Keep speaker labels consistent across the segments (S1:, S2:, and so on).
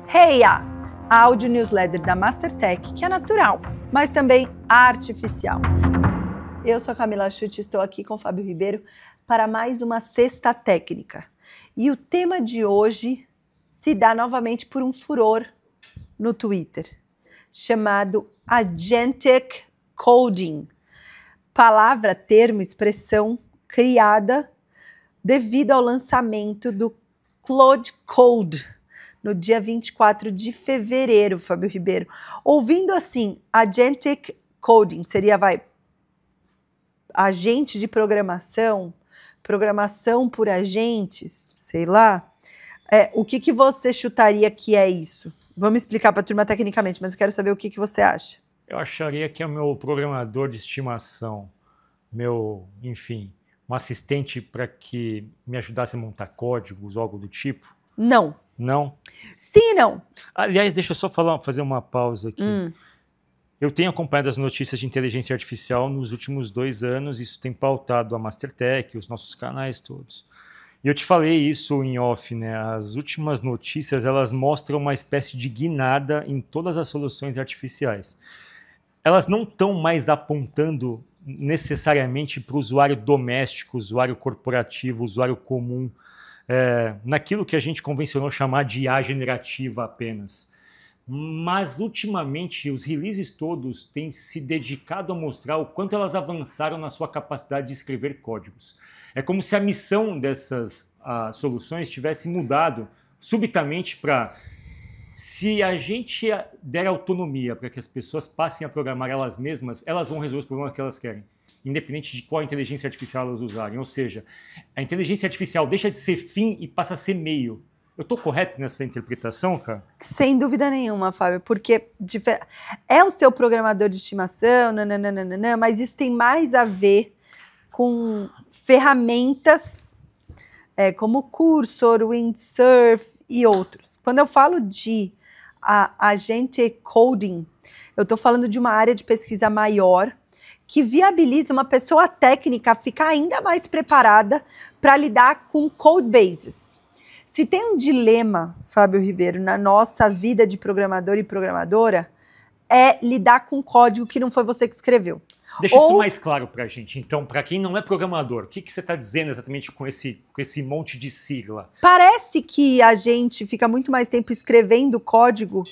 S1: Heia! A áudio newsletter da Mastertech, que é natural, mas também artificial. Eu sou a Camila Schutt e estou aqui com o Fábio Ribeiro para mais uma Sexta Técnica. E o tema de hoje se dá novamente por um furor no Twitter, chamado Agentic Coding. Palavra, termo, expressão criada devido ao lançamento do Claude Code no dia 24 de fevereiro, Fábio Ribeiro. Ouvindo assim, Agentic Coding, seria, agente de programação, programação por agentes, sei lá. O que você chutaria que é isso? Vamos explicar para a turma tecnicamente, mas eu quero saber o que você acha.
S2: Eu acharia que é o meu programador de estimação, um assistente para que me ajudasse a montar códigos, algo do tipo.
S1: Não.
S2: Não?
S1: Sim e não.
S2: Aliás, deixa eu só fazer uma pausa aqui. Eu tenho acompanhado as notícias de inteligência artificial nos últimos 2 anos, isso tem pautado a Mastertech, os nossos canais todos. E eu te falei isso em off, né? As últimas notícias, elas mostram uma espécie de guinada em todas as soluções artificiais. Elas não estão mais apontando necessariamente para o usuário doméstico, usuário corporativo, usuário comum, naquilo que a gente convencionou chamar de IA generativa apenas. Mas, ultimamente, os releases todos têm se dedicado a mostrar o quanto elas avançaram na sua capacidade de escrever códigos. É como se a missão dessas soluções tivesse mudado subitamente para: se a gente der autonomia para que as pessoas passem a programar elas mesmas, elas vão resolver os problemas que elas querem, independente de qual inteligência artificial elas usarem. Ou seja, a inteligência artificial deixa de ser fim e passa a ser meio. Eu estou correto nessa interpretação, cara?
S1: Sem dúvida nenhuma, Fábio, porque é o seu programador de estimação, mas isso tem mais a ver com ferramentas como Cursor, Windsurf e outros. Quando eu falo de Agentic Coding, eu estou falando de uma área de pesquisa maior que viabiliza uma pessoa técnica ficar ainda mais preparada para lidar com code bases. Se tem um dilema, Fábio Ribeiro, na nossa vida de programador e programadora, é lidar com código que não foi você que escreveu.
S2: Deixa isso mais claro para a gente. Então, para quem não é programador, o que você está dizendo exatamente com esse monte de sigla?
S1: Parece que a gente fica muito mais tempo escrevendo código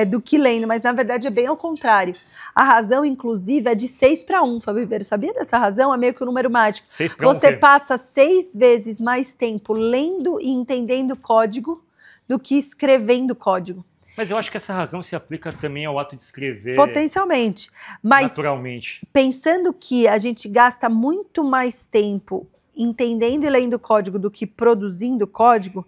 S1: do que lendo, mas na verdade é bem ao contrário. A razão, inclusive, é de 6-1, Fábio Ribeiro. Sabia dessa razão? É meio que um número mágico.
S2: 6-1
S1: Você passa 6 vezes mais tempo lendo e entendendo código do que escrevendo código.
S2: Mas eu acho que essa razão se aplica também ao ato de escrever
S1: potencialmente, mas
S2: naturalmente.
S1: Pensando que a gente gasta muito mais tempo entendendo e lendo código do que produzindo código,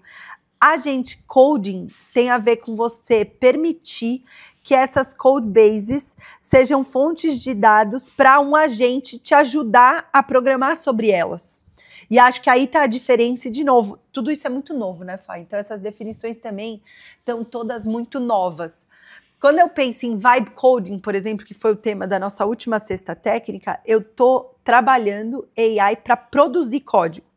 S1: Agentic Coding tem a ver com você permitir que essas code bases sejam fontes de dados para um agente te ajudar a programar sobre elas. E acho que aí está a diferença, e de novo, tudo isso é muito novo, né, Fá? Então essas definições também estão todas muito novas. Quando eu penso em Vibe Coding, por exemplo, que foi o tema da nossa última Sexta Técnica, eu estou trabalhando AI para produzir código.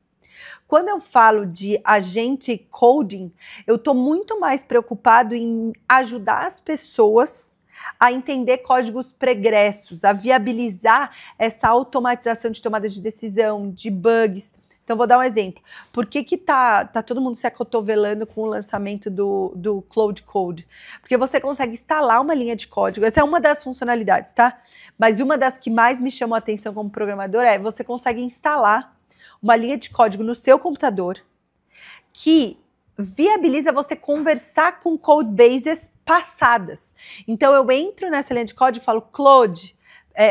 S1: Quando eu falo de Agentic Coding, eu estou muito mais preocupado em ajudar as pessoas a entender códigos pregressos, a viabilizar essa automatização de tomada de decisão, de bugs. Então, vou dar um exemplo. Por que tá todo mundo se acotovelando com o lançamento do Claude Code? Porque você consegue instalar uma linha de código. Essa é uma das funcionalidades, tá? Mas uma das que mais me chamou a atenção como programador é você consegue instalar uma linha de código no seu computador que viabiliza você conversar com code bases passadas. Então, eu entro nessa linha de código e falo Claude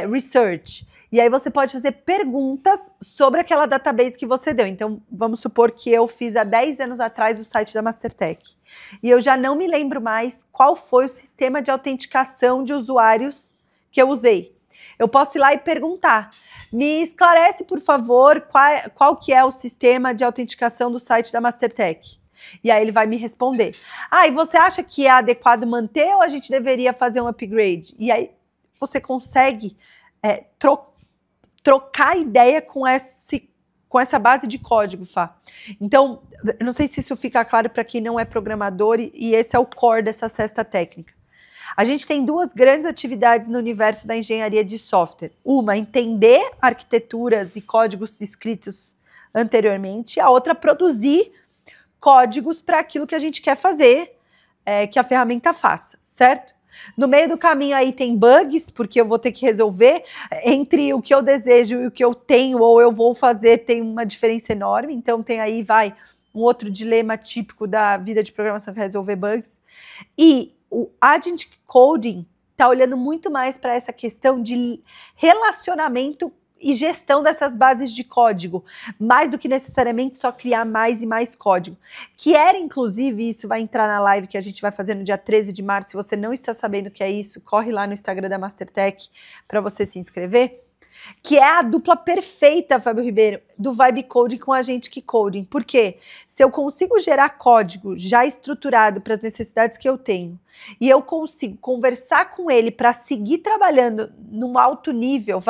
S1: Research. E aí você pode fazer perguntas sobre aquela database que você deu. Então, vamos supor que eu fiz há 10 anos atrás o site da Mastertech. E eu já não me lembro mais qual foi o sistema de autenticação de usuários que eu usei. Eu posso ir lá e perguntar: me esclarece, por favor, qual que é o sistema de autenticação do site da Mastertech. E aí ele vai me responder: e você acha que é adequado manter ou a gente deveria fazer um upgrade? E aí você consegue trocar ideia com esse com essa base de código, Fá. Então, eu não sei se isso fica claro para quem não é programador, e esse é o core dessa cesta técnica. A gente tem duas grandes atividades no universo da engenharia de software. Uma, entender arquiteturas e códigos escritos anteriormente. A outra, produzir códigos para aquilo que a gente quer fazer, que a ferramenta faça, certo? No meio do caminho aí tem bugs, porque eu vou ter que resolver. Entre o que eu desejo e o que eu tenho ou eu vou fazer, tem uma diferença enorme. Então tem aí, um outro dilema típico da vida de programação, que é resolver bugs. E o Agent Coding está olhando muito mais para essa questão de relacionamento e gestão dessas bases de código, mais do que necessariamente só criar mais e mais código. Que era, inclusive, isso vai entrar na live que a gente vai fazer no dia 13 de março. Se você não está sabendo o que é isso, corre lá no Instagram da Mastertech para você se inscrever. Que é a dupla perfeita, Fábio Ribeiro, do Vibe Coding com Agentic Coding. Por quê? Se eu consigo gerar código já estruturado para as necessidades que eu tenho, e eu consigo conversar com ele para seguir trabalhando num alto nível,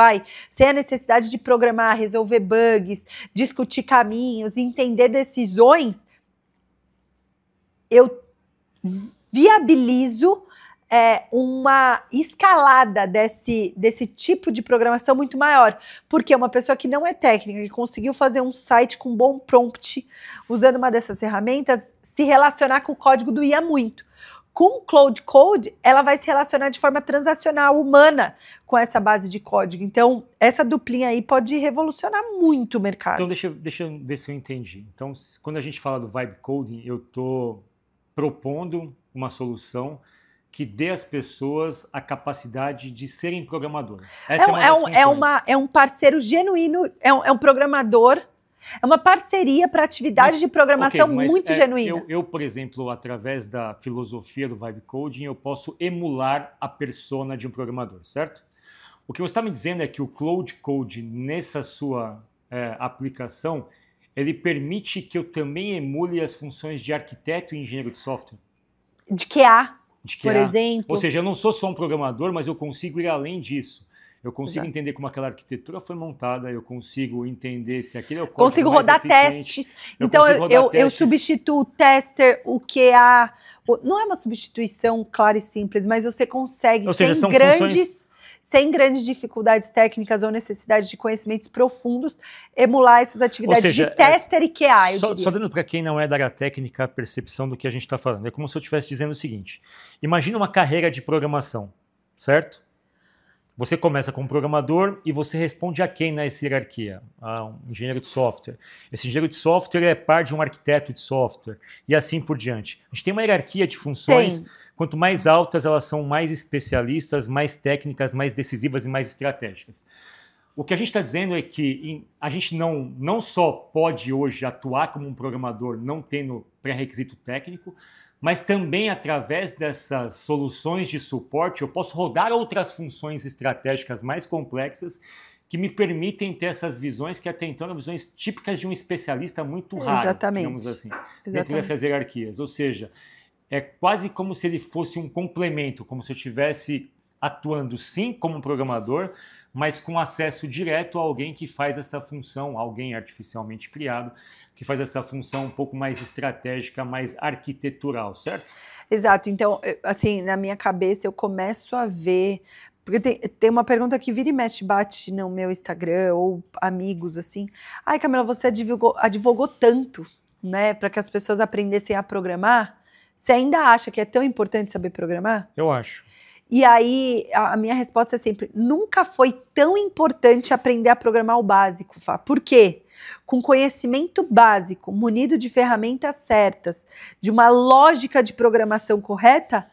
S1: sem a necessidade de programar, resolver bugs, discutir caminhos, entender decisões, eu viabilizo uma escalada desse tipo de programação muito maior, porque uma pessoa que não é técnica, que conseguiu fazer um site com bom prompt, usando uma dessas ferramentas, se relacionar com o código do IA muito. Com o Cloud Code, ela vai se relacionar de forma transacional, humana, com essa base de código. Então, essa duplinha aí pode revolucionar muito o mercado.
S2: Então, deixa eu ver se eu entendi. Então, quando a gente fala do Vibe Coding, eu estou propondo uma solução que dê às pessoas a capacidade de serem programadoras. Essa
S1: é um parceiro genuíno, é um programador, é uma parceria para atividade de programação muito genuína.
S2: Eu, por exemplo, através da filosofia do Vibe Coding, eu posso emular a persona de um programador, certo? O que você está me dizendo é que o Cloud Code, nessa sua aplicação, ele permite que eu também emule as funções de arquiteto e engenheiro de software?
S1: De QA. Por exemplo.
S2: Ou seja, eu não sou só um programador, mas eu consigo ir além disso. Eu consigo entender como aquela arquitetura foi montada, eu consigo entender se aquele é o código
S1: consigo
S2: mais
S1: rodar
S2: eficiente.
S1: testes. Eu substituo o tester, o QA. Não é uma substituição clara e simples, mas você consegue, sem grandes dificuldades técnicas ou necessidade de conhecimentos profundos, emular essas atividades de tester e QA.
S2: Só dando para quem não é da área técnica a percepção do que a gente está falando. É como se eu estivesse dizendo o seguinte: imagina uma carreira de programação, certo? Você começa como programador e você responde a quem nessa hierarquia? A um engenheiro de software. Esse engenheiro de software é par de um arquiteto de software e assim por diante. A gente tem uma hierarquia de funções. Quanto mais altas, elas são mais especialistas, mais técnicas, mais decisivas e mais estratégicas. O que a gente está dizendo é que a gente não só pode hoje atuar como um programador não tendo pré-requisito técnico, mas também através dessas soluções de suporte eu posso rodar outras funções estratégicas mais complexas que me permitem ter essas visões que até então eram visões típicas de um especialista muito raro, digamos assim, dentro dessas hierarquias. Ou seja, é quase como se ele fosse um complemento, como se eu estivesse atuando sim como um programador, mas com acesso direto a alguém que faz essa função, alguém artificialmente criado, que faz essa função um pouco mais estratégica, mais arquitetural, certo?
S1: Exato. Então, assim, na minha cabeça eu começo a ver... Porque tem uma pergunta que vira e mexe, bate no meu Instagram, ou amigos, assim. Ai, Camila, você advogou tanto, né, para que as pessoas aprendessem a programar. Você ainda acha que é tão importante saber programar?
S2: Eu acho.
S1: E aí, a minha resposta é sempre, nunca foi tão importante aprender a programar o básico, Fá. Por quê? Com conhecimento básico, munido de ferramentas certas, de uma lógica de programação correta,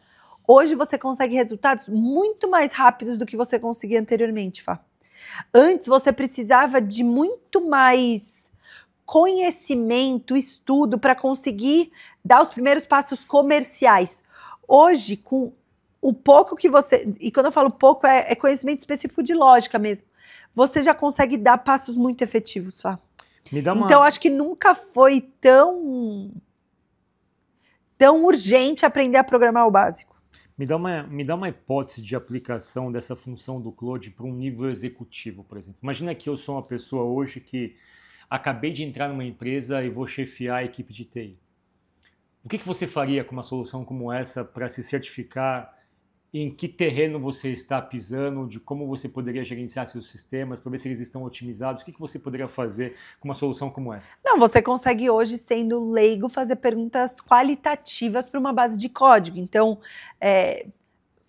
S1: hoje você consegue resultados muito mais rápidos do que você conseguia anteriormente, Fá. Antes você precisava de muito mais conhecimento, estudo para conseguir dar os primeiros passos comerciais. Hoje, com o pouco que você... E quando eu falo pouco, é conhecimento específico de lógica mesmo. Você já consegue dar passos muito efetivos, Fá. Então, acho que nunca foi tão urgente aprender a programar o básico.
S2: Me dá uma hipótese de aplicação dessa função do Cloud para um nível executivo, por exemplo. Imagina que eu sou uma pessoa hoje que acabei de entrar numa empresa e vou chefiar a equipe de TI. O que você faria com uma solução como essa para se certificar em que terreno você está pisando, de como você poderia gerenciar seus sistemas, para ver se eles estão otimizados? O que você poderia fazer com uma solução como essa?
S1: Não, você consegue hoje, sendo leigo, fazer perguntas qualitativas para uma base de código. Então,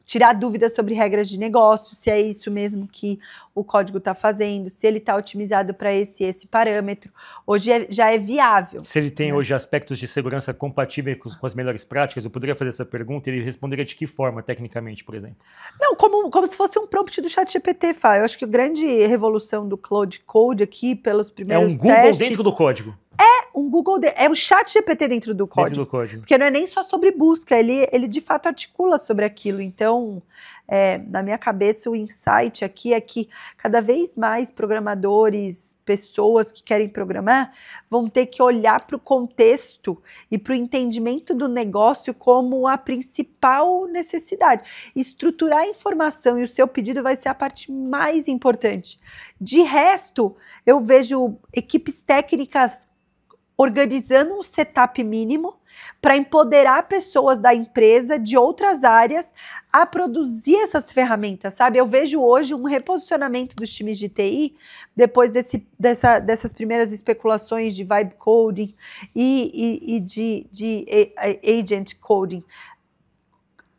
S1: tirar dúvidas sobre regras de negócio, se é isso mesmo que o código está fazendo, se ele está otimizado para esse parâmetro. Hoje já é viável.
S2: Se ele tem hoje aspectos de segurança compatíveis com as melhores práticas, eu poderia fazer essa pergunta e ele responderia de que forma, tecnicamente, por exemplo?
S1: Não, como se fosse um prompt do ChatGPT, Fá. Eu acho que a grande revolução do Cloud Code aqui, pelos primeiros testes...
S2: É um Google dentro do código.
S1: É o ChatGPT dentro do código.
S2: Dentro do código.
S1: Porque não é nem só sobre busca, ele de fato articula sobre aquilo. Então, na minha cabeça, o insight aqui é que cada vez mais programadores, pessoas que querem programar, vão ter que olhar para o contexto e para o entendimento do negócio como a principal necessidade. Estruturar a informação e o seu pedido vai ser a parte mais importante. De resto, eu vejo equipes técnicas organizando um setup mínimo para empoderar pessoas da empresa de outras áreas a produzir essas ferramentas, sabe? Eu vejo hoje um reposicionamento dos times de TI depois dessas primeiras especulações de vibe coding e de agent coding.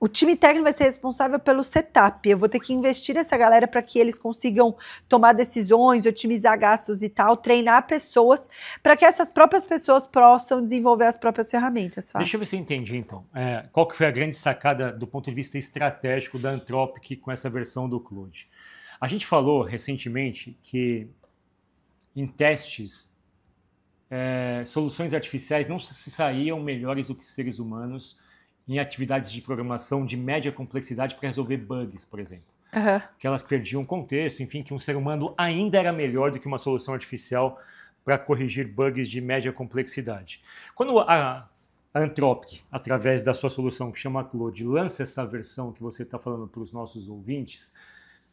S1: O time técnico vai ser responsável pelo setup. Eu vou ter que investir nessa galera para que eles consigam tomar decisões, otimizar gastos e tal, treinar pessoas para que essas próprias pessoas possam desenvolver as próprias ferramentas. Fala.
S2: Deixa eu ver se eu entendi, então. Qual que foi a grande sacada do ponto de vista estratégico da Anthropic com essa versão do Claude? A gente falou recentemente que em testes, soluções artificiais não se saíam melhores do que seres humanos em atividades de programação de média complexidade para resolver bugs, por exemplo. Que elas perdiam contexto, enfim, que um ser humano ainda era melhor do que uma solução artificial para corrigir bugs de média complexidade. Quando a Anthropic, através da sua solução que chama Claude, lança essa versão que você está falando para os nossos ouvintes,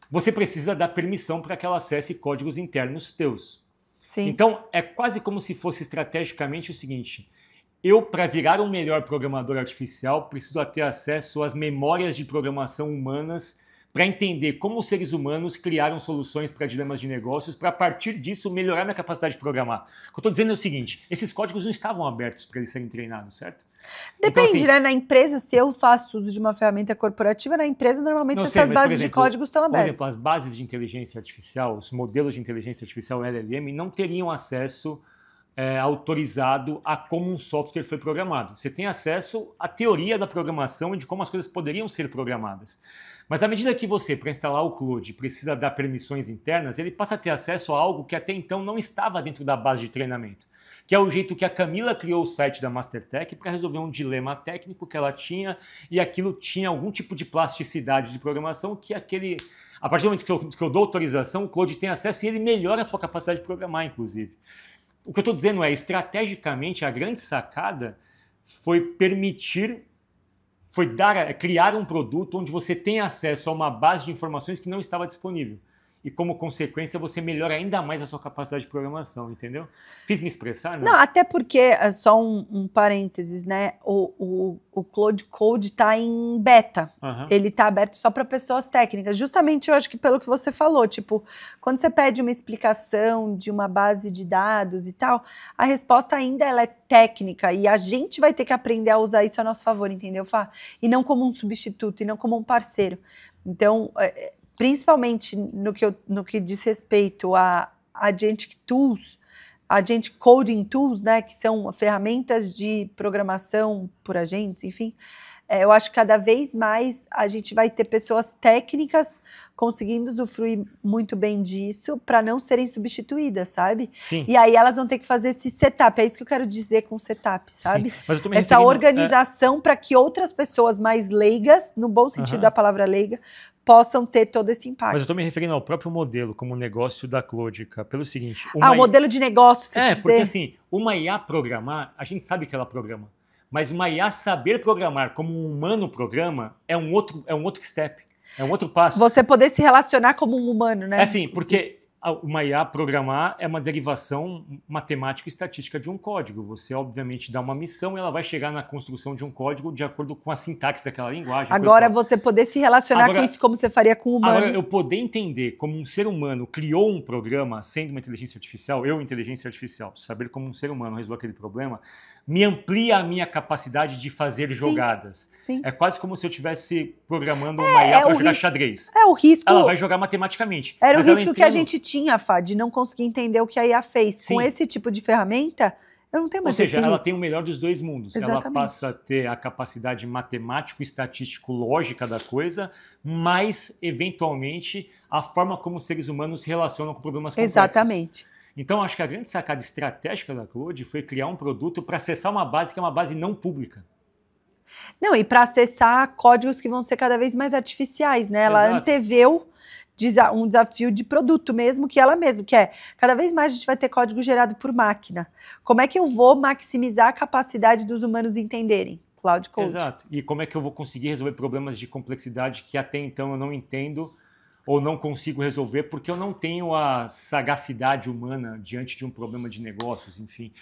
S2: você precisa dar permissão para que ela acesse códigos internos teus.
S1: Sim.
S2: Então, é quase como se fosse estrategicamente o seguinte: eu, para virar um melhor programador artificial, preciso ter acesso às memórias de programação humanas para entender como os seres humanos criaram soluções para dilemas de negócios, para a partir disso melhorar minha capacidade de programar. O que eu estou dizendo é o seguinte: esses códigos não estavam abertos para eles serem treinados, certo?
S1: Depende,
S2: então, assim,
S1: né? Na empresa, se eu faço uso de uma ferramenta corporativa, na empresa normalmente essas bases de código estão abertas.
S2: Por exemplo, as bases de inteligência artificial, os modelos de inteligência artificial LLM não teriam acesso autorizado a como um software foi programado. Você tem acesso à teoria da programação e de como as coisas poderiam ser programadas. Mas à medida que você, para instalar o Claude, precisa dar permissões internas, ele passa a ter acesso a algo que até então não estava dentro da base de treinamento, que é o jeito que a Camila criou o site da Mastertech para resolver um dilema técnico que ela tinha, e aquilo tinha algum tipo de plasticidade de programação que a partir do momento que eu dou autorização, o Claude tem acesso e ele melhora a sua capacidade de programar, inclusive. O que eu estou dizendo é, estrategicamente, a grande sacada foi criar um produto onde você tem acesso a uma base de informações que não estava disponível. E, como consequência, você melhora ainda mais a sua capacidade de programação, entendeu? Fiz me expressar, né?
S1: Não, até porque, só um parênteses, né? O Claude Code está em beta. Ele está aberto só para pessoas técnicas. Justamente, eu acho que pelo que você falou, tipo, quando você pede uma explicação de uma base de dados e tal, a resposta ainda ela é técnica e a gente vai ter que aprender a usar isso a nosso favor, entendeu, Fá? E não como um substituto, e não como um parceiro. Então, principalmente no que diz respeito a Agentic Tools, Agent Coding Tools, né, que são ferramentas de programação por agentes, enfim, eu acho que cada vez mais a gente vai ter pessoas técnicas conseguindo usufruir muito bem disso para não serem substituídas, sabe?
S2: Sim.
S1: E aí elas vão ter que fazer esse setup, é isso que eu quero dizer com setup, sabe?
S2: Sim. Mas eu tô me
S1: essa
S2: referindo,
S1: organização para que outras pessoas mais leigas, no bom sentido da palavra leiga, possam ter todo esse impacto.
S2: Mas eu estou me referindo ao próprio modelo como negócio da Cloudica, pelo seguinte...
S1: o modelo de negócio, você quer dizer?
S2: Porque assim, uma IA programar, a gente sabe que ela programa, mas uma IA saber programar como um humano programa é um outro step, é um outro passo.
S1: Você poder se relacionar como um humano, né?
S2: É assim, porque uma IA programar é uma derivação matemática e estatística de um código. Você, obviamente, dá uma missão e ela vai chegar na construção de um código de acordo com a sintaxe daquela linguagem.
S1: Agora, você poder se relacionar com isso como você faria com o humano.
S2: Agora, eu poder entender como um ser humano criou um programa sendo uma inteligência artificial, inteligência artificial, saber como um ser humano resolveu aquele problema, me amplia a minha capacidade de fazer jogadas.
S1: Sim.
S2: É quase como se eu estivesse programando uma IA para jogar xadrez.
S1: É o risco.
S2: Ela vai jogar matematicamente.
S1: Era o risco que a gente tinha, Fá, de não conseguir entender o que a IA fez. Sim. Com esse tipo de ferramenta, eu não tenho mais esse risco.
S2: Ou seja, ela tem o melhor dos dois mundos.
S1: Exatamente.
S2: Ela passa a ter a capacidade matemático-estatístico-lógica da coisa, mas, eventualmente, a forma como os seres humanos se relacionam com problemas complexos.
S1: Exatamente.
S2: Então, acho que a grande sacada estratégica da Claude foi criar um produto para acessar uma base que é uma base não pública.
S1: Não, e para acessar códigos que vão ser cada vez mais artificiais, né? Ela anteveu um desafio de produto mesmo, que ela mesma, que é, cada vez mais a gente vai ter código gerado por máquina. Como é que eu vou maximizar a capacidade dos humanos entenderem? Cloud Code.
S2: Exato. E como é que eu vou conseguir resolver problemas de complexidade que até então eu não entendo ou não consigo resolver porque eu não tenho a sagacidade humana diante de um problema de negócios, enfim.